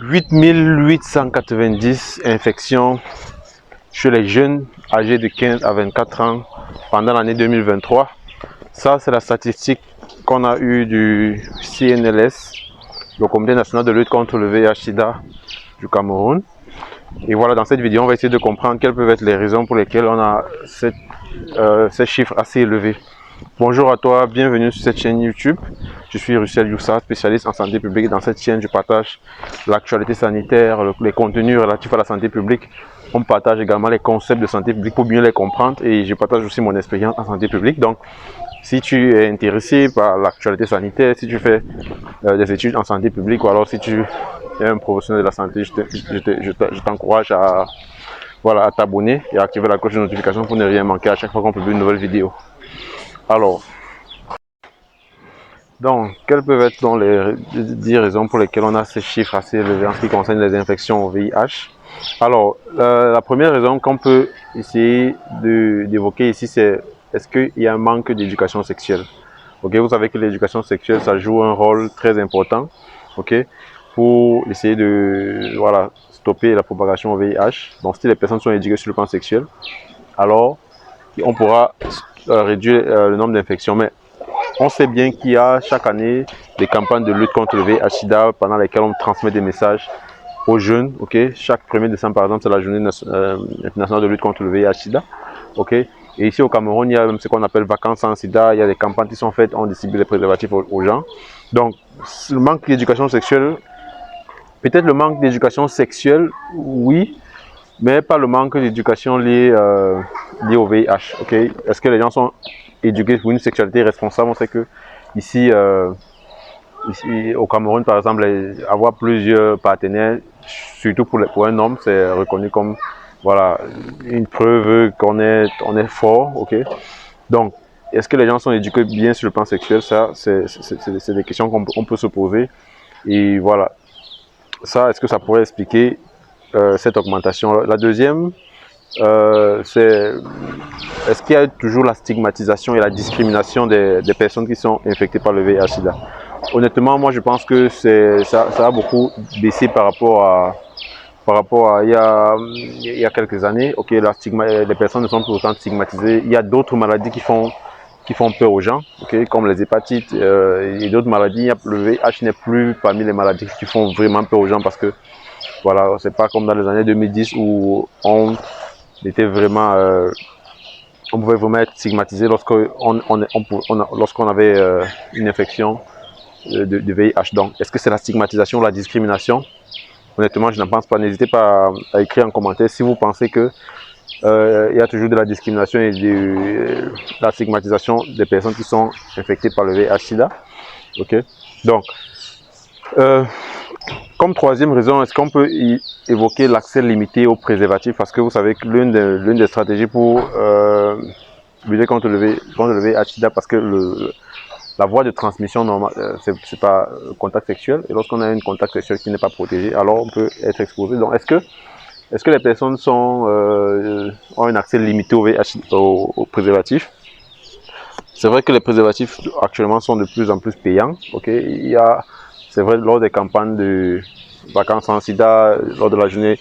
8890 infections chez les jeunes âgés de 15 à 24 ans pendant l'année 2023. Ça, c'est la statistique qu'on a eue du CNLS, le Comité national de lutte contre le VIH/SIDA du Cameroun. Et voilà, dans cette vidéo, on va essayer de comprendre quelles peuvent être les raisons pour lesquelles on a ces chiffres assez élevés. Bonjour à toi, bienvenue sur cette chaîne YouTube. Je suis Russell Youssa, spécialiste en santé publique. Dans cette chaîne, je partage l'actualité sanitaire, les contenus relatifs à la santé publique. On partage également les concepts de santé publique pour mieux les comprendre et je partage aussi mon expérience en santé publique. Donc, si tu es intéressé par l'actualité sanitaire, si tu fais des études en santé publique ou alors si tu es un professionnel de la santé, je t'encourage à t'abonner et à activer la cloche de notification pour ne rien manquer à chaque fois qu'on publie une nouvelle vidéo. Alors, donc, quelles peuvent être donc les 10 raisons pour lesquelles on a ces chiffres assez élevés en ce qui concerne les infections au VIH? Alors, la première raison qu'on peut essayer d'évoquer ici, c'est est-ce qu'il y a un manque d'éducation sexuelle? Ok, vous savez que l'éducation sexuelle, ça joue un rôle très important, ok, pour essayer de stopper la propagation au VIH. Donc, si les personnes sont éduquées sur le plan sexuel, alors on pourra réduire le nombre d'infections. Mais on sait bien qu'il y a chaque année des campagnes de lutte contre le VIH/SIDA pendant lesquelles on transmet des messages aux jeunes. Ok, chaque 1er décembre, par exemple, c'est la journée internationale de lutte contre le VIH/SIDA. Ok, et ici au Cameroun, il y a même ce qu'on appelle vacances sans sida. Il y a des campagnes qui sont faites, on distribue les préservatifs aux gens. Donc, le manque d'éducation sexuelle, peut-être le manque d'éducation sexuelle, oui, mais pas le manque d'éducation liée au VIH. Ok, est-ce que les gens sont éduqués pour une sexualité responsable? On sait que ici au Cameroun, par exemple, avoir plusieurs partenaires, surtout pour un homme, c'est reconnu comme une preuve qu'on est fort. Ok, donc est-ce que les gens sont éduqués bien sur le plan sexuel? Ça, c'est des questions qu'on peut se poser. Et voilà, ça, est-ce que ça pourrait expliquer cette augmentation? La deuxième, c'est est-ce qu'il y a toujours la stigmatisation et la discrimination des personnes qui sont infectées par le VIH/SIDA? Honnêtement, moi je pense que ça a beaucoup baissé par rapport à il y a quelques années. Ok, les personnes ne sont plus autant stigmatisées. Il y a d'autres maladies qui font peur aux gens, ok, comme les hépatites et d'autres maladies. Le VIH n'est plus parmi les maladies qui font vraiment peur aux gens parce que voilà, c'est pas comme dans les années 2010 où on pouvait vraiment être stigmatisé lorsqu'on avait une infection de VIH. Donc, est-ce que c'est la stigmatisation ou la discrimination? Honnêtement, je n'en pense pas. N'hésitez pas à écrire en commentaire si vous pensez que il y a toujours de la discrimination et de la stigmatisation des personnes qui sont infectées par le VIH/SIDA. Ok. Donc, comme troisième raison, est-ce qu'on peut évoquer l'accès limité aux préservatifs? Parce que vous savez que l'une des stratégies pour lutter contre le VIH/SIDA, parce que la voie de transmission normale, c'est pas le contact sexuel. Et lorsqu'on a un contact sexuel qui n'est pas protégé, alors on peut être exposé. Donc, est-ce que les personnes ont un accès limité aux préservatifs? C'est vrai que les préservatifs actuellement sont de plus en plus payants. Ok, c'est vrai, lors des campagnes de vacances sans sida, lors de la journée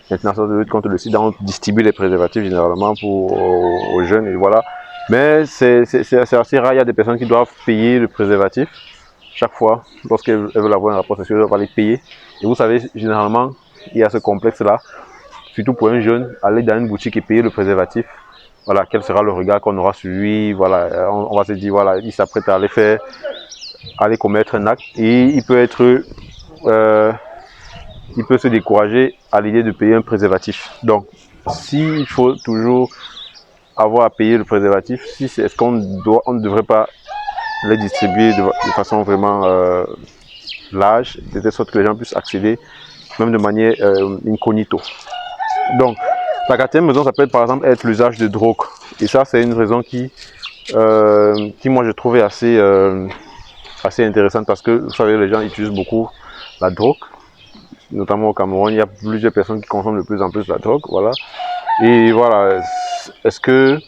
internationale de lutte contre le sida, on distribue les préservatifs généralement aux jeunes et voilà. Mais c'est assez rare, il y a des personnes qui doivent payer le préservatif chaque fois. Lorsqu'elles veulent avoir un rapport sexuel, elles doivent aller payer. Et vous savez, généralement, il y a ce complexe-là, surtout pour un jeune, aller dans une boutique et payer le préservatif. Voilà, quel sera le regard qu'on aura sur lui? Voilà, on va se dire, voilà, il s'apprête à aller commettre un acte et il peut se décourager à l'idée de payer un préservatif. Donc, s'il faut toujours avoir à payer le préservatif, est-ce qu'on ne devrait pas les distribuer de façon vraiment large, de telle sorte que les gens puissent accéder, même de manière incognito. Donc, la quatrième raison, ça peut être par exemple être l'usage de drogue. Et ça, c'est une raison qui moi, je trouvais assez intéressante parce que, vous savez, les gens utilisent beaucoup la drogue. Notamment au Cameroun, il y a plusieurs personnes qui consomment de plus en plus la drogue. Voilà. Et voilà, est-ce que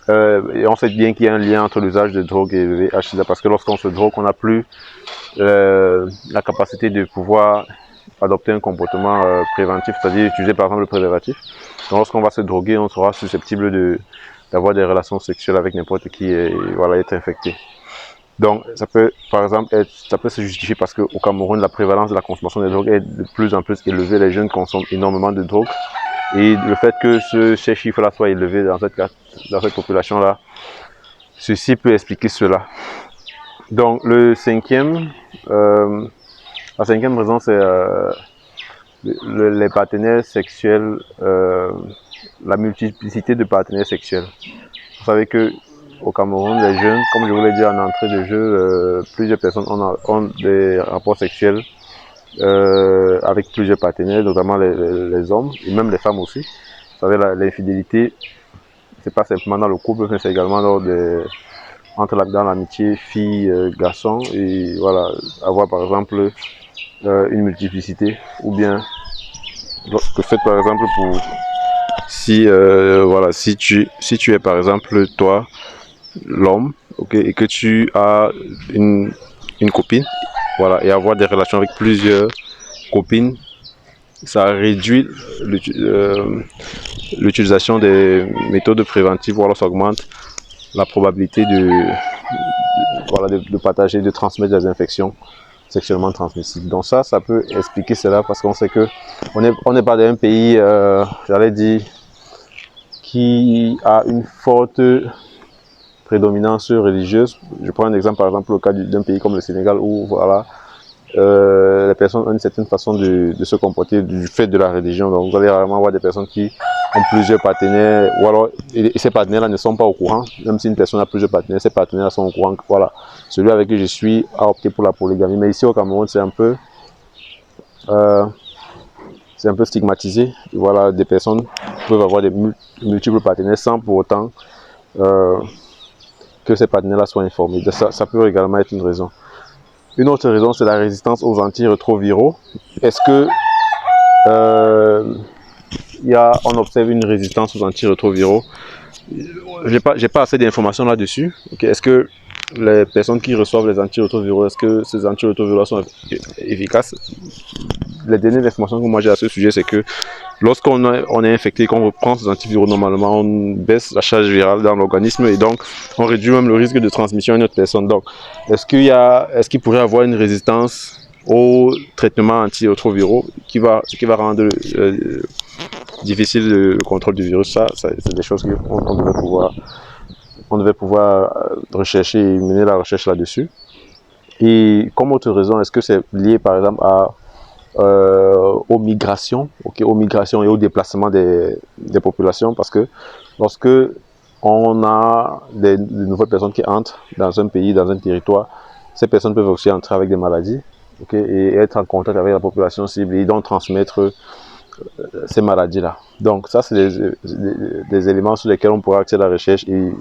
et on sait bien qu'il y a un lien entre l'usage de drogue et le VIH/SIDA parce que lorsqu'on se drogue, on n'a plus la capacité de pouvoir adopter un comportement préventif, c'est-à-dire utiliser par exemple le préservatif. Donc lorsqu'on va se droguer, on sera susceptible d'avoir des relations sexuelles avec n'importe qui et voilà, être infecté. Donc ça peut par exemple ça peut se justifier parce qu'au Cameroun, la prévalence de la consommation de drogue est de plus en plus élevée. Les jeunes consomment énormément de drogue. Et le fait que ces chiffres-là soient élevés dans cette population-là, ceci peut expliquer cela. Donc la cinquième raison, c'est les partenaires sexuels, la multiplicité de partenaires sexuels. Vous savez que au Cameroun, les jeunes, comme je vous l'ai dit en entrée de jeu, plusieurs personnes ont des rapports sexuels avec plusieurs partenaires, notamment les hommes et même les femmes aussi. Vous savez, l'infidélité, c'est pas simplement dans le couple, mais c'est également dans l'amitié fille-garçon. Et voilà, avoir par exemple une multiplicité, ou bien que faites par exemple voilà, si tu es par exemple toi l'homme, ok, et que tu as une copine, voilà, et avoir des relations avec plusieurs copines, ça réduit l'utilisation des méthodes préventives, voilà, ça augmente la probabilité de partager, de transmettre des infections sexuellement transmissibles. Donc ça peut expliquer cela parce qu'on sait que on n'est pas dans un pays, j'allais dire, qui a une forte prédominance religieuse. Je prends un exemple, par exemple, le cas d'un pays comme le Sénégal où voilà, les personnes ont une certaine façon de se comporter du fait de la religion. Donc vous allez rarement avoir des personnes qui ont plusieurs partenaires, ou alors et ces partenaires-là ne sont pas au courant. Même si une personne a plusieurs partenaires, ces partenaires sont au courant que voilà, celui avec qui je suis a opté pour la polygamie. Mais ici au Cameroun, c'est un peu stigmatisé. Et voilà, des personnes peuvent avoir des multiples partenaires sans pour autant que ces partenaires-là soient informés. Ça peut également être une raison. Une autre raison, c'est la résistance aux antirétroviraux. Est-ce que on observe une résistance aux antirétroviraux? J'ai pas assez d'informations là-dessus. Okay. Est-ce que les personnes qui reçoivent les antirétroviraux, est-ce que ces antirétroviraux sont efficaces? Les dernières informations que moi j'ai à ce sujet, c'est que lorsqu'on est infecté, qu'on reprend ces antiviraux, normalement, on baisse la charge virale dans l'organisme et donc on réduit même le risque de transmission à une autre personne. Donc, est-ce qu'il pourrait y avoir une résistance au traitement antirétroviraux ce qui va rendre difficile le contrôle du virus? Ça c'est des choses qu'on devait pouvoir rechercher et mener la recherche là-dessus. Et comme autre raison, est-ce que c'est lié par exemple aux migrations, aux migrations et au déplacement des populations? Parce que lorsque on a de nouvelles personnes qui entrent dans un pays, dans un territoire, ces personnes peuvent aussi entrer avec des maladies, et être en contact avec la population cible et donc transmettre ces maladies-là. Donc ça, c'est des éléments sur lesquels on pourra axer la recherche et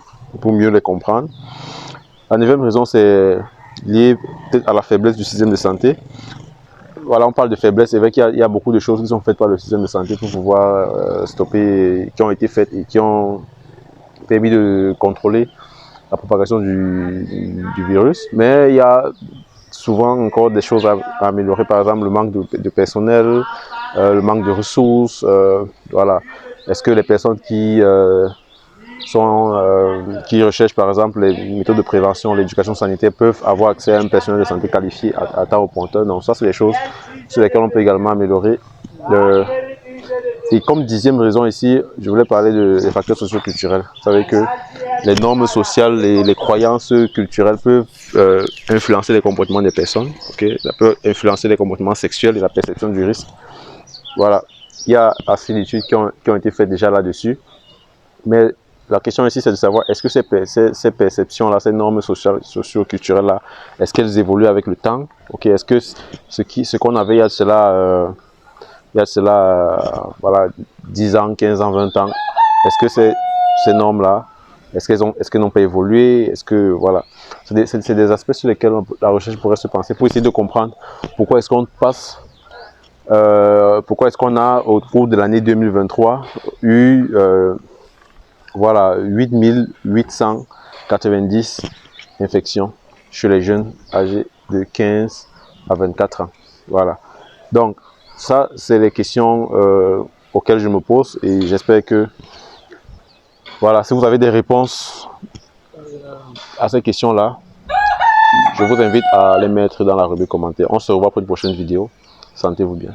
pour mieux les comprendre. La neuvième raison, c'est lié peut-être à la faiblesse du système de santé. Voilà, on parle de faiblesse, c'est vrai qu'il y a beaucoup de choses qui sont faites par le système de santé pour pouvoir stopper, qui ont été faites et qui ont permis de contrôler la propagation du virus. Mais il y a souvent encore des choses à améliorer, par exemple le manque de personnel, le manque de ressources. Voilà. Est-ce que les personnes qui recherchent par exemple les méthodes de prévention, l'éducation sanitaire peuvent avoir accès à un personnel de santé qualifié à temps au pointeur? Donc ça, c'est des choses sur lesquelles on peut également améliorer. Et comme dixième raison ici, je voulais parler des facteurs socio-culturels. Vous savez que les normes sociales et les croyances culturelles peuvent influencer les comportements des personnes. Ça peut influencer les comportements sexuels et la perception du risque. Voilà, il y a assez d'études qui ont été faites déjà là-dessus. Mais la question ici, c'est de savoir, est-ce que ces perceptions-là, ces normes sociales, socio-culturelles-là, est-ce qu'elles évoluent avec le temps? Est-ce que ce qu'on avait il y a cela, voilà, 10 ans, 15 ans, 20 ans, est-ce que ces normes-là, est-ce qu'elles n'ont pas évolué? Est-ce que, voilà, c'est des aspects sur lesquels la recherche pourrait se penser pour essayer de comprendre pourquoi est-ce qu'on pourquoi est-ce qu'on a au cours de l'année 2023 eu voilà, 8890 infections chez les jeunes âgés de 15 à 24 ans. Voilà. Donc, ça, c'est les questions auxquelles je me pose et j'espère que, voilà, si vous avez des réponses à ces questions-là, je vous invite à les mettre dans la rubrique commentaire. On se revoit pour une prochaine vidéo. Sentez-vous bien.